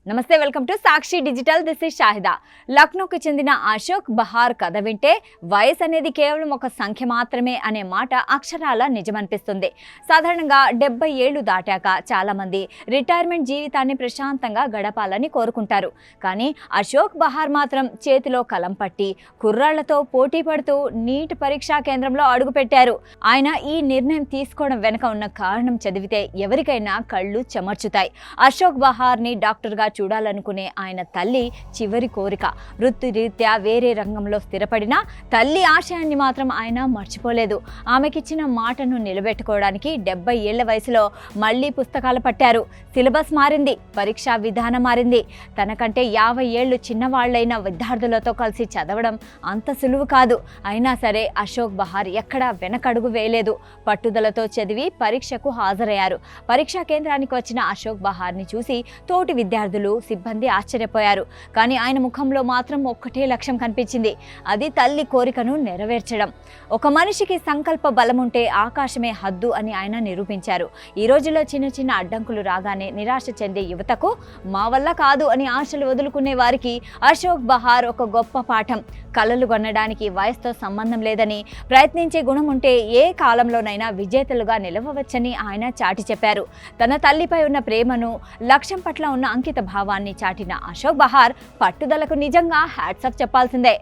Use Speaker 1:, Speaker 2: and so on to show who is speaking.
Speaker 1: నమస్తే, welcome to Sakshi Digital. This is Shahida. లక్నోకి చెందిన అశోక్ బహార్ కథ వింటే వయసు అనేది కేవలం ఒక సంఖ్య మాత్రమే అనే మాట అక్షరాల నిజమనిపిస్తుంది. సాధారణంగా 70 ఏళ్లు దాటాక చాలామంది రిటైర్మెంట్ జీవితాన్ని ప్రశాంతంగా గడపాలని కోరుకుంటారు. కానీ అశోక్ బహార్ మాత్రం చేతిలో కలం పట్టి కుర్రాళ్లతో పోటీ పడుతూ నీట్ పరీక్షా కేంద్రంలో అడుగుపెట్టారు. ఆయన ఈ నిర్ణయం తీసుకోవడం వెనుక ఉన్న కారణం చదివితే ఎవరికైనా కళ్ళు చెమర్చుతాయి. అశోక్ బహార్ని డాక్టర్గా చూడాలనుకునే ఆయన తల్లి చివరి కోరిక. వృత్తిరీత్యా వేరే రంగంలో స్థిరపడినా తల్లి ఆశయాన్ని మాత్రం ఆయన మర్చిపోలేదు. ఆమెకిచ్చిన మాటను నిలబెట్టుకోవడానికి 70 ఏళ్ల వయసులో మళ్లీ పుస్తకాలు పట్టారు. సిలబస్ మారింది, పరీక్షా విధానం మారింది. తనకంటే 50 ఏళ్లు చిన్నవాళ్లైన విద్యార్థులతో కలిసి చదవడం అంత సులువు కాదు. అయినా సరే అశోక్ బహార్ ఎక్కడా వెనకడుగు వేయలేదు. పట్టుదలతో చదివి పరీక్షకు హాజరయ్యారు. పరీక్షా కేంద్రానికి వచ్చిన అశోక్ బహార్ని చూసి తోటి విద్యార్థులు, సిబ్బంది ఆశ్చర్యపోయారు. కానీ ఆయన ముఖంలో మాత్రం ఒక్కటే లక్ష్యం కనిపించింది. అది తల్లి కోరికను నెరవేర్చడం. ఒక మనిషికి సంకల్ప బలం ఉంటే ఆకాశమే హద్దు అని ఆయన నిరూపించారు. ఈ రోజుల్లో చిన్న చిన్న అడ్డంకులు రాగానే నిరాశ చెందే యువతకు మా వల్ల కాదు అని ఆశలు వదులుకునే వారికి అశోక్ బహార్ ఒక గొప్ప పాఠం. కలలు కొనడానికి వయసుతో సంబంధం లేదని, ప్రయత్నించే గుణం ఉంటే ఏ కాలంలోనైనా విజేతలుగా నిలవవచ్చని ఆయన చాటి చెప్పారు. తన తల్లిపై ఉన్న ప్రేమను, లక్ష్యం పట్ల ఉన్న అంకిత భావాన్ని చాటిన అశోక్ బహార్ పట్టుదలకు నిజంగా హ్యాట్స్ ఆఫ్ చెప్పాల్సిందే.